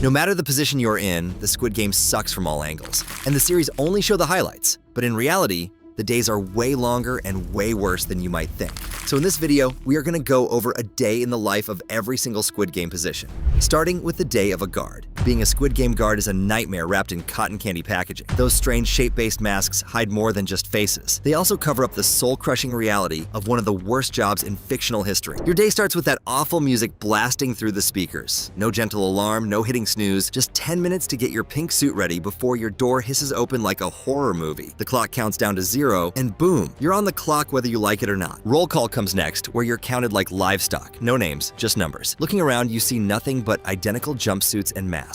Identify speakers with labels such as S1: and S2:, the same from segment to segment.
S1: No matter the position you're in, the Squid Game sucks from all angles, and the series only show the highlights. But in reality, the days are way longer and way worse than you might think. So in this video, we are going to go over a day in the life of every single Squid Game position, starting with the day of a guard. Being a Squid Game guard is a nightmare wrapped in cotton candy packaging. Those strange shape-based masks hide more than just faces. They also cover up the soul-crushing reality of one of the worst jobs in fictional history. Your day starts with that awful music blasting through the speakers. No gentle alarm, no hitting snooze, just 10 minutes to get your pink suit ready before your door hisses open like a horror movie. The clock counts down to 0, and boom, you're on the clock whether you like it or not. Roll call comes next, where you're counted like livestock. No names, just numbers. Looking around, you see nothing but identical jumpsuits and masks.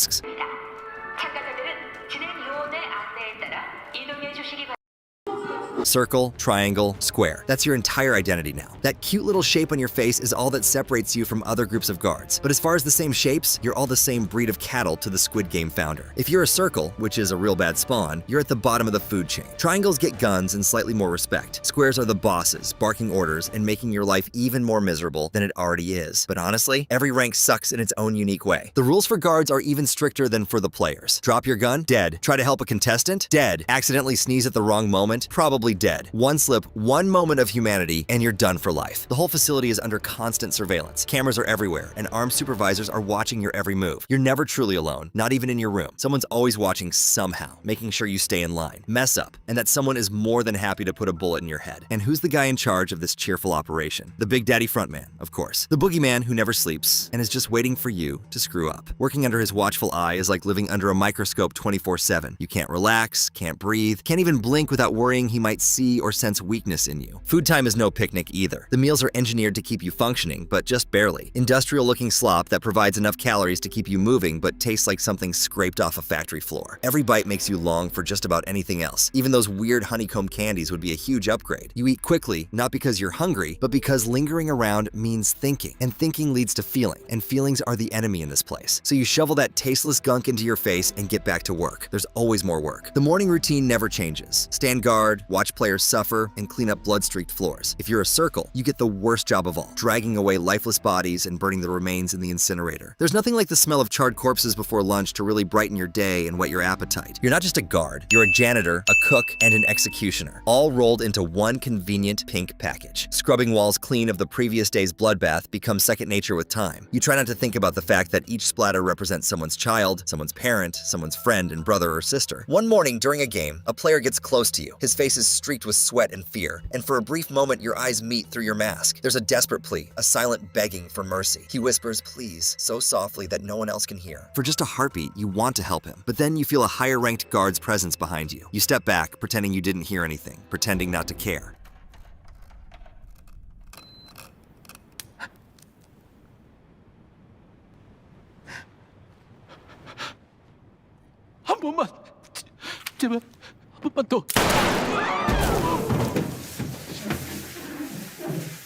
S1: Circle, triangle, square. That's your entire identity now. That cute little shape on your face is all that separates you from other groups of guards. But as far as the same shapes, you're all the same breed of cattle to the Squid Game founder. If you're a circle, which is a real bad spawn, you're at the bottom of the food chain. Triangles get guns and slightly more respect. Squares are the bosses, barking orders and making your life even more miserable than it already is. But honestly, every rank sucks in its own unique way. The rules for guards are even stricter than for the players. Drop your gun? Dead. Try to help a contestant? Dead. Accidentally sneeze at the wrong moment? Probably dead. One slip, one moment of humanity, and you're done for life. The whole facility is under constant surveillance. Cameras are everywhere, and armed supervisors are watching your every move. You're never truly alone, not even in your room. Someone's always watching somehow, making sure you stay in line. Mess up, and that someone is more than happy to put a bullet in your head. And who's the guy in charge of this cheerful operation? The Big Daddy frontman, of course. The boogeyman who never sleeps, and is just waiting for you to screw up. Working under his watchful eye is like living under a microscope 24/7. You can't relax, can't breathe, can't even blink without worrying he might see or sense weakness in you. Food time is no picnic either. The meals are engineered to keep you functioning, but just barely. Industrial-looking slop that provides enough calories to keep you moving, but tastes like something scraped off a factory floor. Every bite makes you long for just about anything else. Even those weird honeycomb candies would be a huge upgrade. You eat quickly, not because you're hungry, but because lingering around means thinking. And thinking leads to feeling, and feelings are the enemy in this place. So you shovel that tasteless gunk into your face and get back to work. There's always more work. The morning routine never changes. Stand guard, watch players suffer, and clean up blood-streaked floors. If you're a circle, you get the worst job of all, dragging away lifeless bodies and burning the remains in the incinerator. There's nothing like the smell of charred corpses before lunch to really brighten your day and whet your appetite. You're not just a guard, you're a janitor, a cook, and an executioner, all rolled into one convenient pink package. Scrubbing walls clean of the previous day's bloodbath becomes second nature with time. You try not to think about the fact that each splatter represents someone's child, someone's parent, someone's friend and brother or sister. One morning during a game, a player gets close to you. His face is streaked with sweat and fear, and for a brief moment your eyes meet through your mask. There's a desperate plea, a silent begging for mercy. He whispers, "Please," so softly that no one else can hear. For just a heartbeat, you want to help him, but then you feel a higher-ranked guard's presence behind you. You step back, pretending you didn't hear anything, pretending not to care.
S2: 한 번만 제발 한 번만 더.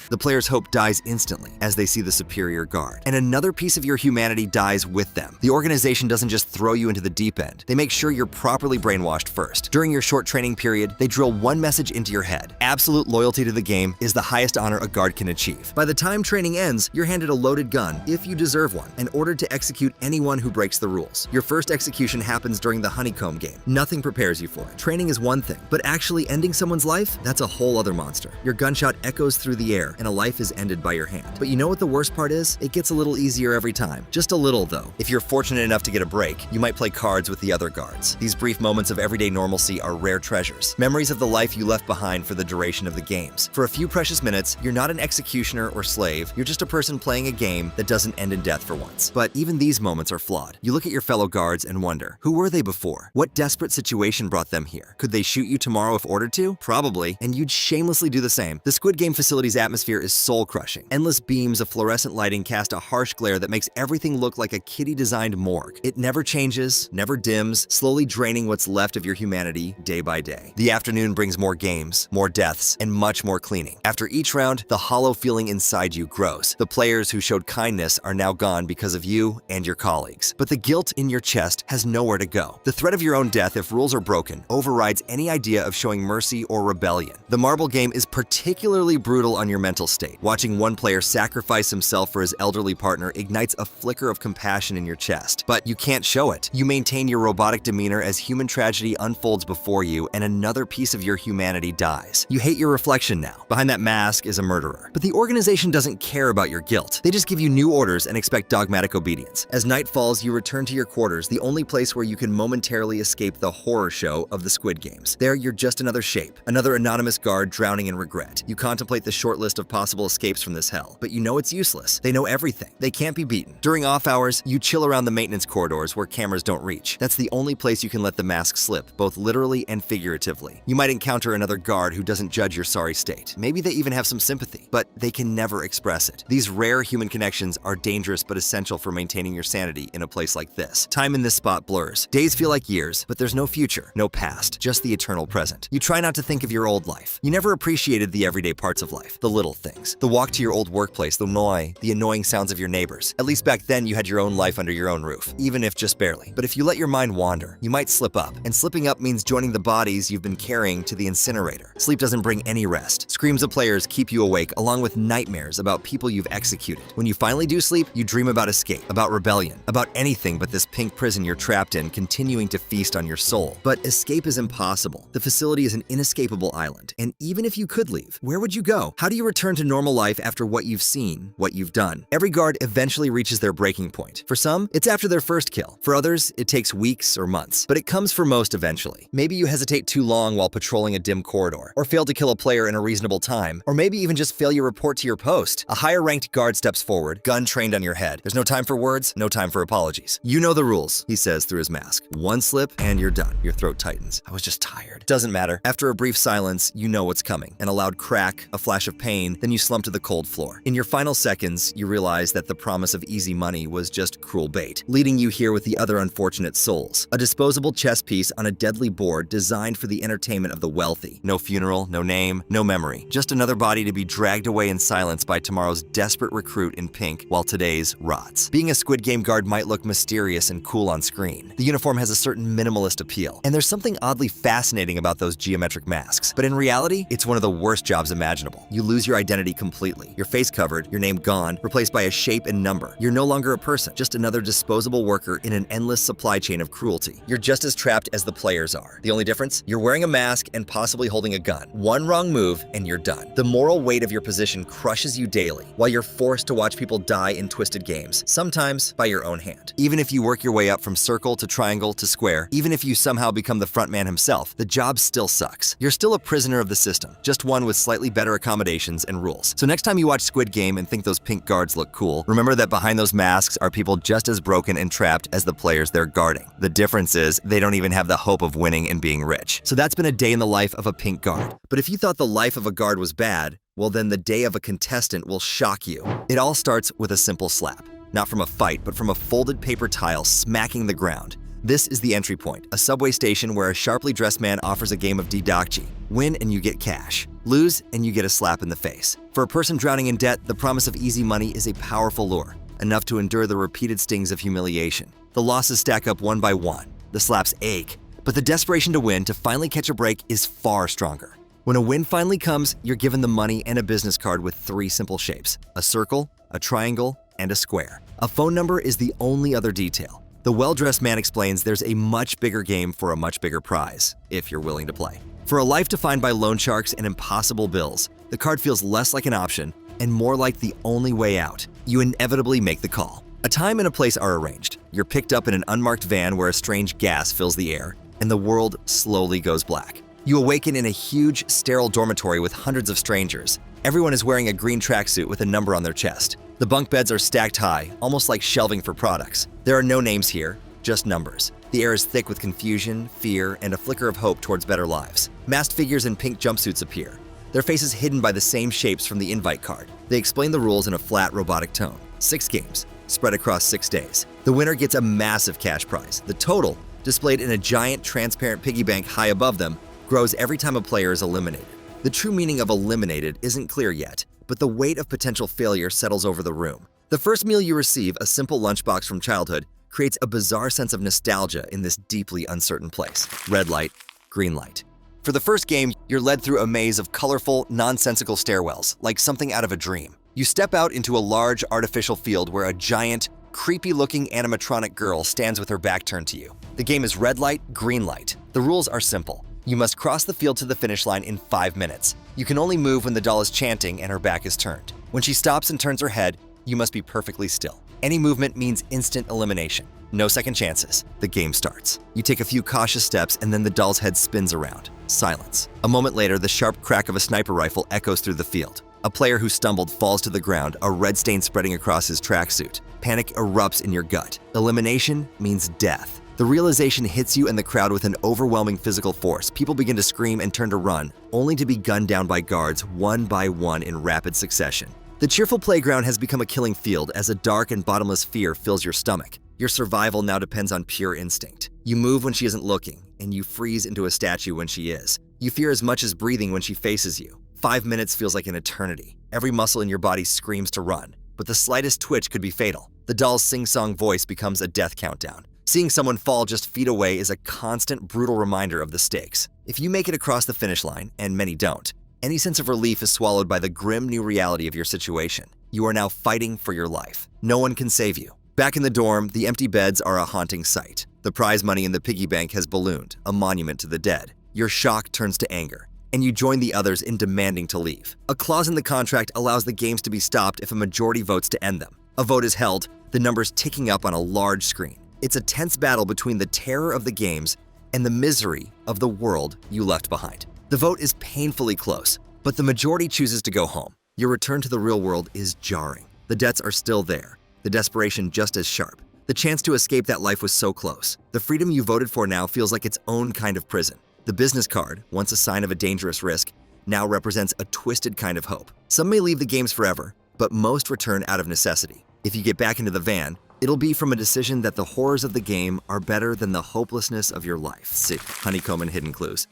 S1: The player's hope dies instantly as they see the superior guard, and another piece of your humanity dies with them. The organization doesn't just throw you into the deep end. They make sure you're properly brainwashed first. During your short training period, they drill one message into your head. Absolute loyalty to the game is the highest honor a guard can achieve. By the time training ends, you're handed a loaded gun, if you deserve one, and ordered to execute anyone who breaks the rules. Your first execution happens during the honeycomb game. Nothing prepares you for it. Training is one thing, but actually ending someone's life? That's a whole other monster. Your gunshot echoes through the air, and a life is ended by your hand. But you know what the worst part is? It gets a little easier every time. Just a little, though. If you're fortunate enough to get a break, you might play cards with the other guards. These brief moments of everyday normalcy are rare treasures, memories of the life you left behind for the duration of the games. For a few precious minutes, you're not an executioner or slave, you're just a person playing a game that doesn't end in death for once. But even these moments are flawed. You look at your fellow guards and wonder, who were they before? What desperate situation brought them here? Could they shoot you tomorrow if ordered to? Probably, and you'd shamelessly do the same. The Squid Game facility's atmosphere is soul-crushing. Endless beams of fluorescent lighting cast a harsh glare that makes everything look like a kiddie-designed morgue. It never changes, never dims, slowly draining what's left of your humanity day by day. The afternoon brings more games, more deaths, and much more cleaning. After each round, the hollow feeling inside you grows. The players who showed kindness are now gone because of you and your colleagues. But the guilt in your chest has nowhere to go. The threat of your own death, if rules are broken, overrides any idea of showing mercy or rebellion. The marble game is particularly brutal on your mental mental state. Watching one player sacrifice himself for his elderly partner ignites a flicker of compassion in your chest. But you can't show it. You maintain your robotic demeanor as human tragedy unfolds before you and another piece of your humanity dies. You hate your reflection now. Behind that mask is a murderer. But the organization doesn't care about your guilt. They just give you new orders and expect dogmatic obedience. As night falls, you return to your quarters, the only place where you can momentarily escape the horror show of the Squid Games. There, you're just another shape, another anonymous guard drowning in regret. You contemplate the short list of possible escapes from this hell, but you know it's useless. They know everything. They can't be beaten. During off hours, you chill around the maintenance corridors where cameras don't reach. That's the only place you can let the mask slip, both literally and figuratively. You might encounter another guard who doesn't judge your sorry state. Maybe they even have some sympathy, but they can never express it. These rare human connections are dangerous but essential for maintaining your sanity in a place like this. Time in this spot blurs. Days feel like years, but there's no future, no past, just the eternal present. You try not to think of your old life. You never appreciated the everyday parts of life, the little things. The walk to your old workplace, the annoying sounds of your neighbors. At least back then you had your own life under your own roof, even if just barely. But if you let your mind wander, you might slip up. And slipping up means joining the bodies you've been carrying to the incinerator. Sleep doesn't bring any rest. Screams of players keep you awake, along with nightmares about people you've executed. When you finally do sleep, you dream about escape, about rebellion, about anything but this pink prison you're trapped in, continuing to feast on your soul. But escape is impossible. The facility is an inescapable island. And even if you could leave, where would you go? How do you return to normal life after what you've seen, what you've done? Every guard eventually reaches their breaking point. For some, it's after their first kill. For others, it takes weeks or months. But it comes for most eventually. Maybe you hesitate too long while patrolling a dim corridor, or fail to kill a player in a reasonable time, or maybe even just fail your report to your post. A higher-ranked guard steps forward, gun trained on your head. There's no time for words, no time for apologies. You know the rules, he says through his mask. One slip and you're done. Your throat tightens. I was just tired. Doesn't matter. After a brief silence, you know what's coming. An loud crack, a flash of pain, then you slump to the cold floor. In your final seconds, you realize that the promise of easy money was just cruel bait, leading you here with the other unfortunate souls. A disposable chess piece on a deadly board designed for the entertainment of the wealthy. No funeral, no name, no memory. Just another body to be dragged away in silence by tomorrow's desperate recruit in pink while today's rots. Being a Squid Game guard might look mysterious and cool on screen. The uniform has a certain minimalist appeal, and there's something oddly fascinating about those geometric masks. But in reality, it's one of the worst jobs imaginable. You lose your identity completely. Your face covered, your name gone, replaced by a shape and number. You're no longer a person, just another disposable worker in an endless supply chain of cruelty. You're just as trapped as the players are. The only difference? You're wearing a mask and possibly holding a gun. One wrong move and you're done. The moral weight of your position crushes you daily, while you're forced to watch people die in twisted games, sometimes by your own hand. Even if you work your way up from circle to triangle to square, even if you somehow become the front man himself, the job still sucks. You're still a prisoner of the system, just one with slightly better accommodations and rules. So next time you watch Squid Game and think those pink guards look cool, remember that behind those masks are people just as broken and trapped as the players they're guarding. The difference is they don't even have the hope of winning and being rich. So that's been a day in the life of a pink guard. But if you thought the life of a guard was bad, well then the day of a contestant will shock you. It all starts with a simple slap. Not from a fight, but from a folded paper tile smacking the ground. This is the entry point, a subway station where a sharply dressed man offers a game of didakchi. Win and you get cash. Lose and you get a slap in the face. For a person drowning in debt, the promise of easy money is a powerful lure, enough to endure the repeated stings of humiliation. The losses stack up one by one. The slaps ache. But the desperation to win, to finally catch a break, is far stronger. When a win finally comes, you're given the money and a business card with 3 simple shapes: a circle, a triangle, and a square. A phone number is the only other detail. The well-dressed man explains there's a much bigger game for a much bigger prize, if you're willing to play. For a life defined by loan sharks and impossible bills, the card feels less like an option and more like the only way out. You inevitably make the call. A time and a place are arranged. You're picked up in an unmarked van where a strange gas fills the air, and the world slowly goes black. You awaken in a huge, sterile dormitory with hundreds of strangers. Everyone is wearing a green tracksuit with a number on their chest. The bunk beds are stacked high, almost like shelving for products. There are no names here, just numbers. The air is thick with confusion, fear, and a flicker of hope towards better lives. Masked figures in pink jumpsuits appear, their faces hidden by the same shapes from the invite card. They explain the rules in a flat, robotic tone. 6 games, spread across 6 days. The winner gets a massive cash prize. The total, displayed in a giant, transparent piggy bank high above them, grows every time a player is eliminated. The true meaning of eliminated isn't clear yet, but the weight of potential failure settles over the room. The first meal you receive, a simple lunchbox from childhood, creates a bizarre sense of nostalgia in this deeply uncertain place. Red light, green light. For For the first game, you're led through a maze of colorful, nonsensical stairwells, like something out of a dream. You step out into a large, artificial field where a giant, creepy-looking animatronic girl stands with her back turned to you. The game is red light, green light. The rules are simple. You must cross the field to the finish line in 5 minutes. You can only move when the doll is chanting and her back is turned. When she stops and turns her head, you must be perfectly still. Any movement means instant elimination. No second chances. The game starts. You take a few cautious steps and then the doll's head spins around. Silence. A moment later, the sharp crack of a sniper rifle echoes through the field. A player who stumbled falls to the ground, a red stain spreading across his tracksuit. Panic erupts in your gut. Elimination means death. The realization hits you and the crowd with an overwhelming physical force. People begin to scream and turn to run, only to be gunned down by guards one by one in rapid succession. The cheerful playground has become a killing field as a dark and bottomless fear fills your stomach. Your survival now depends on pure instinct. You move when she isn't looking, and you freeze into a statue when she is. You fear as much as breathing when she faces you. 5 minutes feels like an eternity. Every muscle in your body screams to run, but the slightest twitch could be fatal. The doll's sing-song voice becomes a death countdown. Seeing someone fall just feet away is a constant, brutal reminder of the stakes. If you make it across the finish line, and many don't, any sense of relief is swallowed by the grim new reality of your situation. You are now fighting for your life. No one can save you. Back in the dorm, the empty beds are a haunting sight. The prize money in the piggy bank has ballooned, a monument to the dead. Your shock turns to anger, and you join the others in demanding to leave. A clause in the contract allows the games to be stopped if a majority votes to end them. A vote is held, the numbers ticking up on a large screen. It's a tense battle between the terror of the games and the misery of the world you left behind. The vote is painfully close, but the majority chooses to go home. Your return to the real world is jarring. The debts are still there, the desperation just as sharp. The chance to escape that life was so close. The freedom you voted for now feels like its own kind of prison. The business card, once a sign of a dangerous risk, now represents a twisted kind of hope. Some may leave the games forever, but most return out of necessity. If you get back into the van, it'll be from a decision that the horrors of the game are better than the hopelessness of your life. See, honeycomb and hidden clues.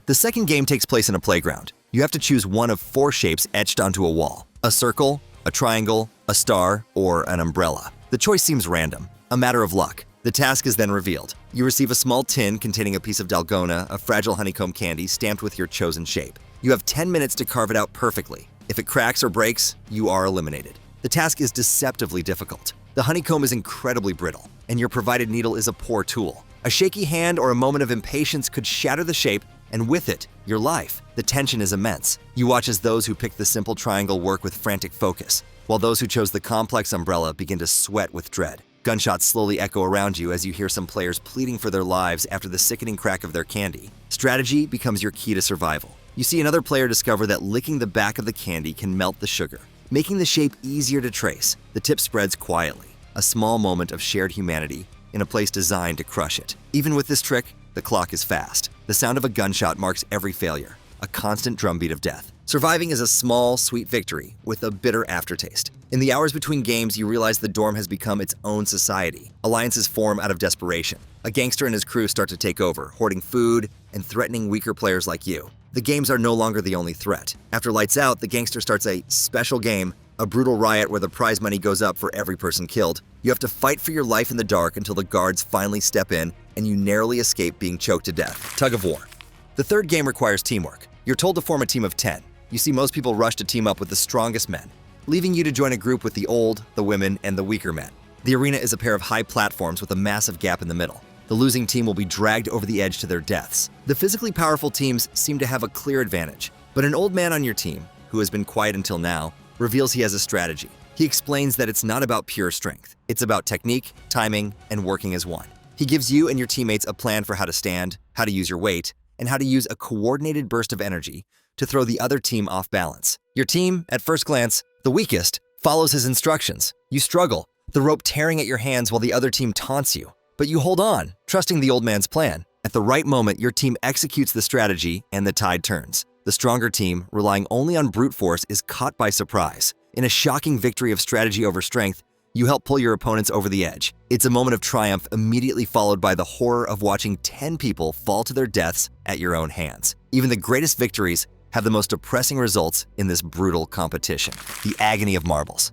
S1: The second game takes place in a playground. You have to choose one of 4 shapes etched onto a wall: a circle, a triangle, a star, or an umbrella. The choice seems random, a matter of luck. The task is then revealed. You receive a small tin containing a piece of dalgona, a fragile honeycomb candy stamped with your chosen shape. You have 10 minutes to carve it out perfectly. If it cracks or breaks, you are eliminated. The task is deceptively difficult. The honeycomb is incredibly brittle, and your provided needle is a poor tool. A shaky hand or a moment of impatience could shatter the shape, and with it, your life. The tension is immense. You watch as those who picked the simple triangle work with frantic focus, while those who chose the complex umbrella begin to sweat with dread. Gunshots slowly echo around you as you hear some players pleading for their lives after the sickening crack of their candy. Strategy becomes your key to survival. You see another player discover that licking the back of the candy can melt the sugar, making the shape easier to trace. The tip spreads quietly, a small moment of shared humanity in a place designed to crush it. Even with this trick, the clock is fast. The sound of a gunshot marks every failure, a constant drumbeat of death. Surviving is a small, sweet victory with a bitter aftertaste. In the hours between games, you realize the dorm has become its own society. Alliances form out of desperation. A gangster and his crew start to take over, hoarding food and threatening weaker players like you. The games are no longer the only threat. After lights out, the gangster starts a special game, a brutal riot where the prize money goes up for every person killed. You have to fight for your life in the dark until the guards finally step in and you narrowly escape being choked to death. Tug of war. The third game requires teamwork. You're told to form a team of 10. You see most people rush to team up with the strongest men, leaving you to join a group with the old, the women, and the weaker men. The arena is a pair of high platforms with a massive gap in the middle. The losing team will be dragged over the edge to their deaths. The physically powerful teams seem to have a clear advantage, but an old man on your team, who has been quiet until now, reveals he has a strategy. He explains that it's not about pure strength. It's about technique, timing, and working as one. He gives you and your teammates a plan for how to stand, how to use your weight, and how to use a coordinated burst of energy to throw the other team off balance. Your team, at first glance, the weakest, follows his instructions. You struggle, the rope tearing at your hands while the other team taunts you. But you hold on, trusting the old man's plan. At the right moment, your team executes the strategy and the tide turns. The stronger team, relying only on brute force, is caught by surprise. In a shocking victory of strategy over strength, you help pull your opponents over the edge. It's a moment of triumph immediately followed by the horror of watching 10 people fall to their deaths at your own hands. Even the greatest victories have the most depressing results in this brutal competition. The agony of marbles.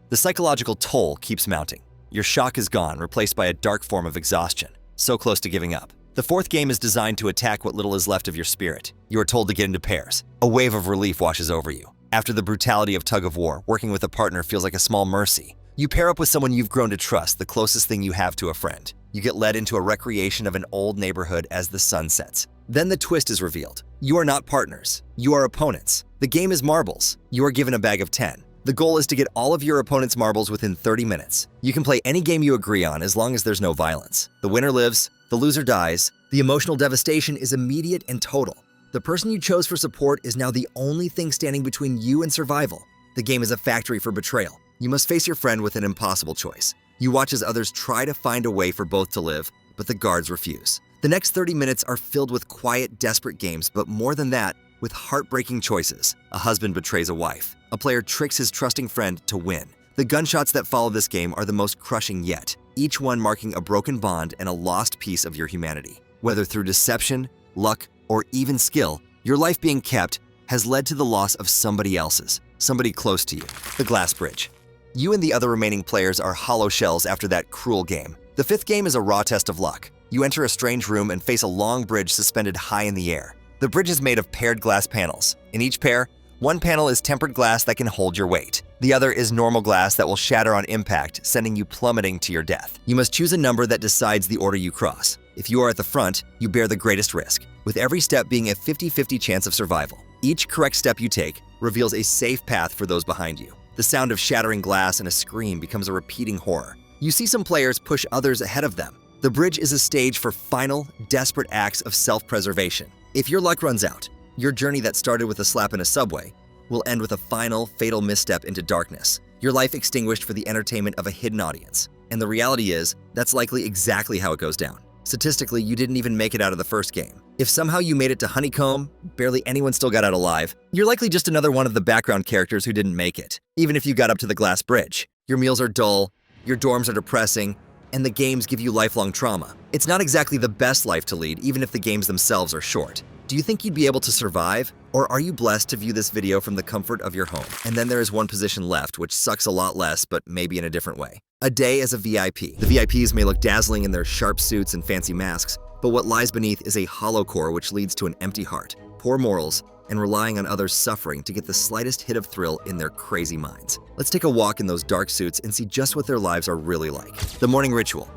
S1: The psychological toll keeps mounting. Your shock is gone, replaced by a dark form of exhaustion, so close to giving up. The fourth game is designed to attack what little is left of your spirit. You are told to get into pairs. A wave of relief washes over you. After the brutality of tug of war, working with a partner feels like a small mercy. You pair up with someone you've grown to trust, the closest thing you have to a friend. You get led into a recreation of an old neighborhood as the sun sets. Then the twist is revealed. You are not partners. You are opponents. The game is marbles. You are given a bag of 10. The goal is to get all of your opponent's marbles within 30 minutes. You can play any game you agree on as long as there's no violence. The winner lives, the loser dies. The emotional devastation is immediate and total. The person you chose for support is now the only thing standing between you and survival. The game is a factory for betrayal. You must face your friend with an impossible choice. You watch as others try to find a way for both to live, but the guards refuse. The next 30 minutes are filled with quiet, desperate games, but more than that, with heartbreaking choices. A husband betrays a wife. A player tricks his trusting friend to win. The gunshots that follow this game are the most crushing yet, each one marking a broken bond and a lost piece of your humanity. Whether through deception, luck, or even skill, your life being kept has led to the loss of somebody else's, somebody close to you. The glass bridge. You and the other remaining players are hollow shells after that cruel game. The fifth game is a raw test of luck. You enter a strange room and face a long bridge suspended high in the air. The bridge is made of paired glass panels. In each pair, one panel is tempered glass that can hold your weight. The other is normal glass that will shatter on impact, sending you plummeting to your death. You must choose a number that decides the order you cross. If you are at the front, you bear the greatest risk, with every step being a 50-50 chance of survival. Each correct step you take reveals a safe path for those behind you. The sound of shattering glass and a scream becomes a repeating horror. You see some players push others ahead of them. The bridge is a stage for final, desperate acts of self-preservation. If your luck runs out, your journey that started with a slap in a subway will end with a final, fatal misstep into darkness. Your life extinguished for the entertainment of a hidden audience. And the reality is, that's likely exactly how it goes down. Statistically, you didn't even make it out of the first game. If somehow you made it to Honeycomb, barely anyone still got out alive, you're likely just another one of the background characters who didn't make it. Even if you got up to the glass bridge, your meals are dull, your dorms are depressing, and the games give you lifelong trauma. It's not exactly the best life to lead, even if the games themselves are short. Do you think you'd be able to survive? Or are you blessed to view this video from the comfort of your home? And then there is one position left, which sucks a lot less, but maybe in a different way. A day as a VIP. The VIPs may look dazzling in their sharp suits and fancy masks, but what lies beneath is a hollow core which leads to an empty heart, poor morals, and relying on others' suffering to get the slightest hit of thrill in their crazy minds. Let's take a walk in those dark suits and see just what their lives are really like. The morning ritual.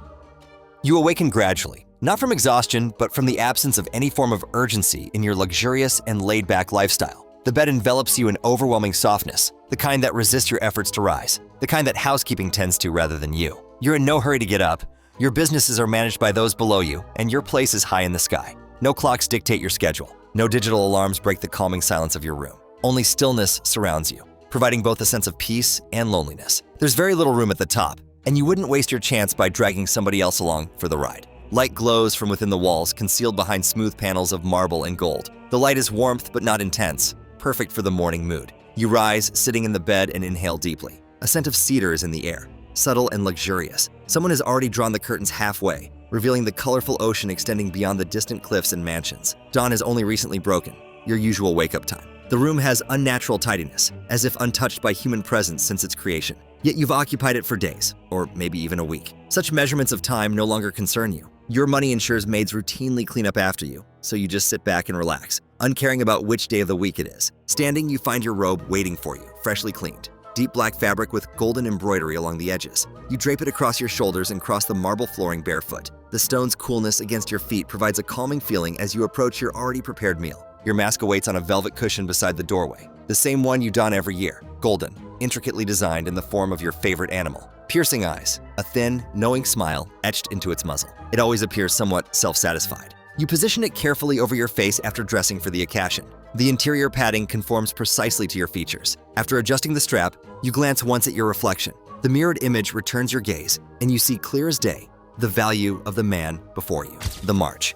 S1: You awaken gradually, not from exhaustion, but from the absence of any form of urgency in your luxurious and laid-back lifestyle. The bed envelops you in overwhelming softness, the kind that resists your efforts to rise, the kind that housekeeping tends to rather than you. You're in no hurry to get up. Your businesses are managed by those below you, and your place is high in the sky. No clocks dictate your schedule. No digital alarms break the calming silence of your room. Only stillness surrounds you, providing both a sense of peace and loneliness. There's very little room at the top, and you wouldn't waste your chance by dragging somebody else along for the ride. Light glows from within the walls, concealed behind smooth panels of marble and gold. The light is warmth but not intense, perfect for the morning mood. You rise, sitting in the bed, and inhale deeply. A scent of cedar is in the air, subtle and luxurious. Someone has already drawn the curtains halfway, revealing the colorful ocean extending beyond the distant cliffs and mansions. Dawn has only recently broken, your usual wake-up time. The room has unnatural tidiness, as if untouched by human presence since its creation. Yet you've occupied it for days, or maybe even a week. Such measurements of time no longer concern you. Your money ensures maids routinely clean up after you, so you just sit back and relax, uncaring about which day of the week it is. Standing, you find your robe waiting for you, freshly cleaned. Deep black fabric with golden embroidery along the edges. You drape it across your shoulders and cross the marble flooring barefoot. The stone's coolness against your feet provides a calming feeling as you approach your already prepared meal. Your mask awaits on a velvet cushion beside the doorway, the same one you don every year, golden, intricately designed in the form of your favorite animal. Piercing eyes, a thin, knowing smile etched into its muzzle. It always appears somewhat self-satisfied. You position it carefully over your face after dressing for the occasion. The interior padding conforms precisely to your features. After adjusting the strap, you glance once at your reflection. The mirrored image returns your gaze, and you see clear as day the value of the man before you. The march.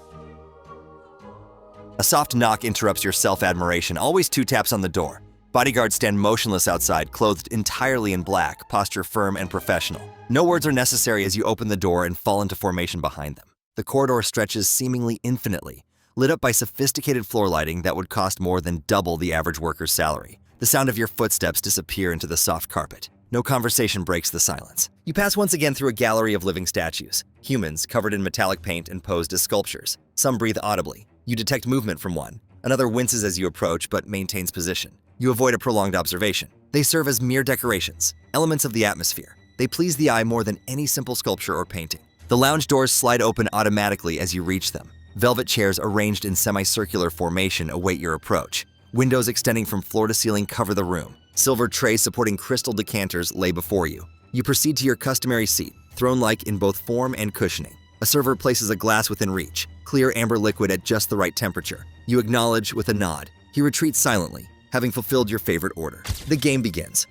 S1: A soft knock interrupts your self-admiration, always 2 taps on the door. Bodyguards stand motionless outside, clothed entirely in black, posture firm and professional. No words are necessary as you open the door and fall into formation behind them. The corridor stretches seemingly infinitely, lit up by sophisticated floor lighting that would cost more than double the average worker's salary. The sound of your footsteps disappear into the soft carpet. No conversation breaks the silence. You pass once again through a gallery of living statues. Humans covered in metallic paint and posed as sculptures. Some breathe audibly. You detect movement from one. Another winces as you approach but maintains position. You avoid a prolonged observation. They serve as mere decorations, elements of the atmosphere. They please the eye more than any simple sculpture or painting. The lounge doors slide open automatically as you reach them. Velvet chairs arranged in semicircular formation await your approach. Windows extending from floor to ceiling cover the room. Silver trays supporting crystal decanters lay before you. You proceed to your customary seat, throne-like in both form and cushioning. A server places a glass within reach, clear amber liquid at just the right temperature. You acknowledge with a nod. He retreats silently, having fulfilled your favorite order. The game begins.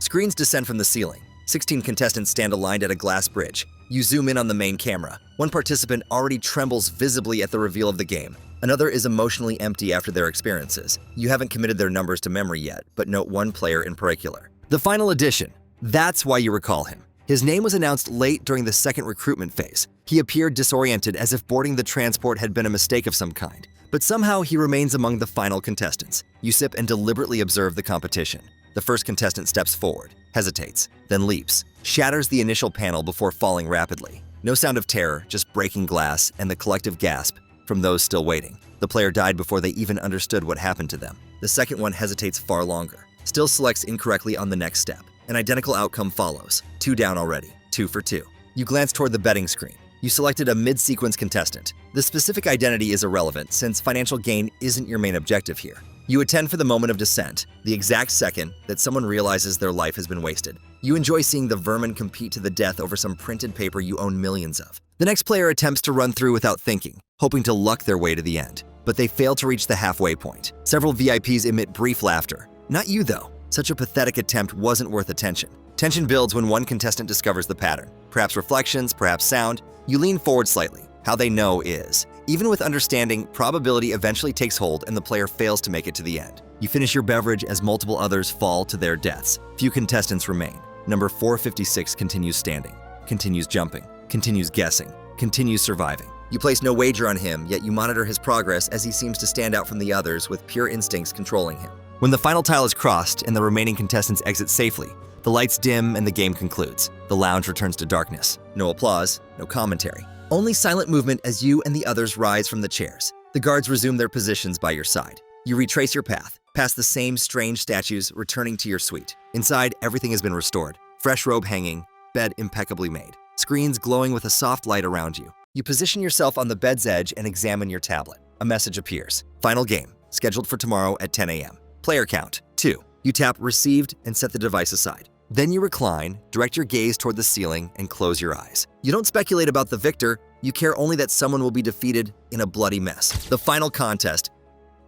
S1: Screens descend from the ceiling. 16 contestants stand aligned at a glass bridge. You zoom in on the main camera. One participant already trembles visibly at the reveal of the game. Another is emotionally empty after their experiences. You haven't committed their numbers to memory yet, but note one player in particular. The final edition. That's why you recall him. His name was announced late during the second recruitment phase. He appeared disoriented as if boarding the transport had been a mistake of some kind. But somehow he remains among the final contestants. You sip and deliberately observe the competition. The first contestant steps forward, hesitates, then leaps, shatters the initial panel before falling rapidly. No sound of terror, just breaking glass and the collective gasp from those still waiting. The player died before they even understood what happened to them. The second one hesitates far longer, still selects incorrectly on the next step. An identical outcome follows. 2 down already, 2 for 2. You glance toward the betting screen. You selected a mid-sequence contestant. The specific identity is irrelevant since financial gain isn't your main objective here. You attend for the moment of descent, the exact second that someone realizes their life has been wasted. You enjoy seeing the vermin compete to the death over some printed paper you own millions of. The next player attempts to run through without thinking, hoping to luck their way to the end. But they fail to reach the halfway point. Several VIPs emit brief laughter. Not you, though. Such a pathetic attempt wasn't worth attention. Tension builds when one contestant discovers the pattern. Perhaps reflections, perhaps sound. You lean forward slightly. How they know is. Even with understanding, probability eventually takes hold and the player fails to make it to the end. You finish your beverage as multiple others fall to their deaths. Few contestants remain. Number 456 continues standing, continues jumping, continues guessing, continues surviving. You place no wager on him, yet you monitor his progress as he seems to stand out from the others with pure instincts controlling him. When the final tile is crossed and the remaining contestants exit safely, the lights dim and the game concludes. The lounge returns to darkness. No applause, no commentary. Only silent movement as you and the others rise from the chairs. The guards resume their positions by your side. You retrace your path, past the same strange statues, returning to your suite. Inside, everything has been restored. Fresh robe hanging, bed impeccably made. Screens glowing with a soft light around you. You position yourself on the bed's edge and examine your tablet. A message appears. Final game, scheduled for tomorrow at 10 a.m. Player count, 2. You tap received and set the device aside. Then you recline, direct your gaze toward the ceiling, and close your eyes. You don't speculate about the victor, you care only that someone will be defeated in a bloody mess. The final contest.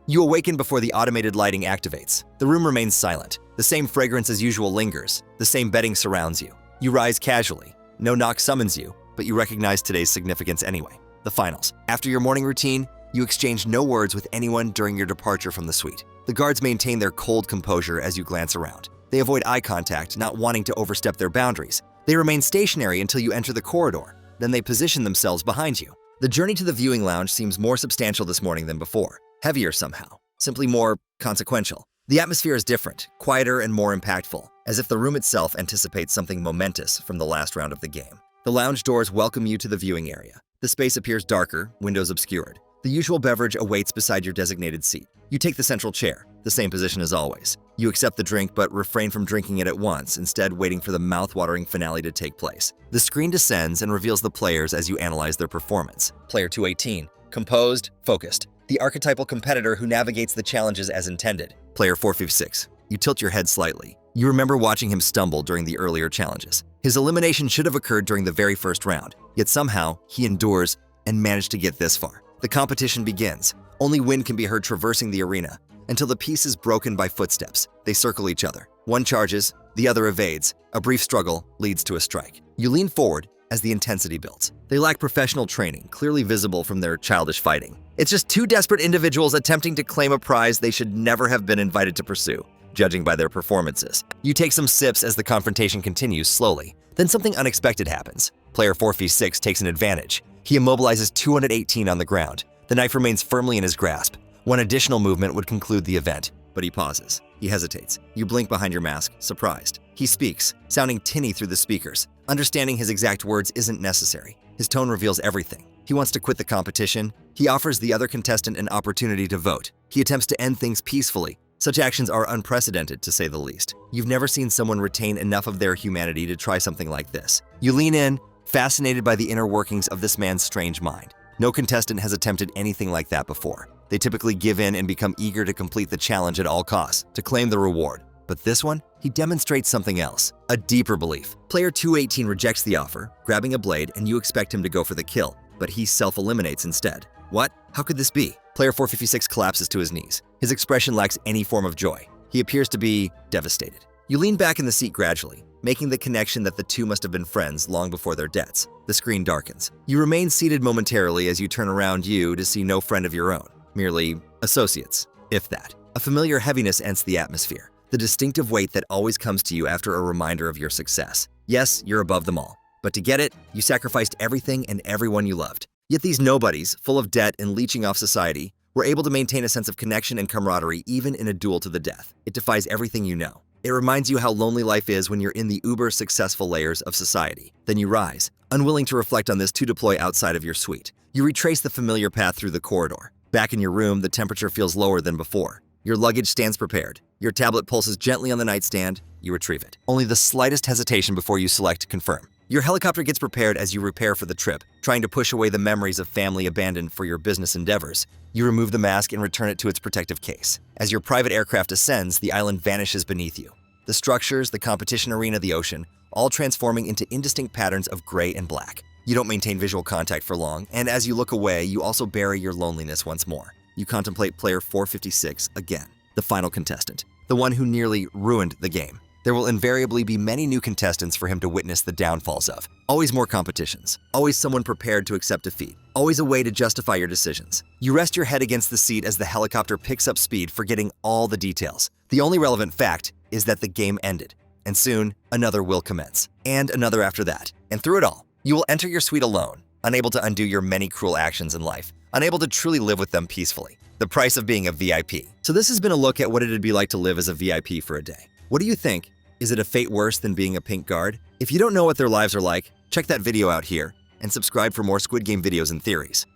S1: You awaken before the automated lighting activates. The room remains silent. The same fragrance as usual lingers. The same bedding surrounds you. You rise casually. No knock summons you, but you recognize today's significance anyway. The finals. After your morning routine, you exchange no words with anyone during your departure from the suite. The guards maintain their cold composure as you glance around. They avoid eye contact, not wanting to overstep their boundaries. They remain stationary until you enter the corridor. Then they position themselves behind you. The journey to the viewing lounge seems more substantial this morning than before. Heavier somehow. Simply more consequential. The atmosphere is different, quieter and more impactful, as if the room itself anticipates something momentous from the last round of the game. The lounge doors welcome you to the viewing area. The space appears darker, windows obscured. The usual beverage awaits beside your designated seat. You take the central chair, the same position as always. You accept the drink but refrain from drinking it at once, instead waiting for the mouth-watering finale to take place. The screen descends and reveals the players as you analyze their performance. Player 218, composed, focused. The archetypal competitor who navigates the challenges as intended. Player 456, you tilt your head slightly. You remember watching him stumble during the earlier challenges. His elimination should have occurred during the very first round, yet somehow he endures and managed to get this far. The competition begins. Only wind can be heard traversing the arena until the piece is broken by footsteps. They circle each other. One charges, the other evades. A brief struggle leads to a strike. You lean forward as the intensity builds. They lack professional training, clearly visible from their childish fighting. It's just two desperate individuals attempting to claim a prize they should never have been invited to pursue, judging by their performances. You take some sips as the confrontation continues slowly. Then something unexpected happens. Player 456 takes an advantage. He immobilizes 218 on the ground. The knife remains firmly in his grasp. One additional movement would conclude the event, but he pauses. He hesitates. You blink behind your mask, surprised. He speaks, sounding tinny through the speakers. Understanding his exact words isn't necessary. His tone reveals everything. He wants to quit the competition. He offers the other contestant an opportunity to vote. He attempts to end things peacefully. Such actions are unprecedented, to say the least. You've never seen someone retain enough of their humanity to try something like this. You lean in, fascinated by the inner workings of this man's strange mind. No contestant has attempted anything like that before. They typically give in and become eager to complete the challenge at all costs, to claim the reward. But this one, he demonstrates something else, a deeper belief. Player 218 rejects the offer, grabbing a blade, and you expect him to go for the kill, but he self-eliminates instead. What? How could this be? Player 456 collapses to his knees. His expression lacks any form of joy. He appears to be devastated. You lean back in the seat gradually, making the connection that the two must have been friends long before their deaths. The screen darkens. You remain seated momentarily as you turn around you to see no friend of your own, merely associates, if that. A familiar heaviness ents the atmosphere, the distinctive weight that always comes to you after a reminder of your success. Yes, you're above them all, but to get it, you sacrificed everything and everyone you loved. Yet these nobodies, full of debt and leeching off society, were able to maintain a sense of connection and camaraderie even in a duel to the death. It defies everything you know. It reminds you how lonely life is when you're in the uber-successful layers of society. Then you rise, unwilling to reflect on this to deploy outside of your suite. You retrace the familiar path through the corridor. Back in your room, the temperature feels lower than before. Your luggage stands prepared. Your tablet pulses gently on the nightstand. You retrieve it. Only the slightest hesitation before you select confirm. Your helicopter gets prepared as you prepare for the trip, trying to push away the memories of family abandoned for your business endeavors. You remove the mask and return it to its protective case. As your private aircraft ascends, the island vanishes beneath you. The structures, the competition arena, the ocean, all transforming into indistinct patterns of gray and black. You don't maintain visual contact for long, and as you look away, you also bury your loneliness once more. You contemplate player 456 again, the final contestant, the one who nearly ruined the game. There will invariably be many new contestants for him to witness the downfalls of. Always more competitions. Always someone prepared to accept defeat. Always a way to justify your decisions. You rest your head against the seat as the helicopter picks up speed, forgetting all the details. The only relevant fact is that the game ended. And soon, another will commence. And another after that. And through it all, you will enter your suite alone, unable to undo your many cruel actions in life, unable to truly live with them peacefully. The price of being a VIP. So this has been a look at what it'd be like to live as a VIP for a day. What do you think? Is it a fate worse than being a pink guard? If you don't know what their lives are like, check that video out here and subscribe for more Squid Game videos and theories.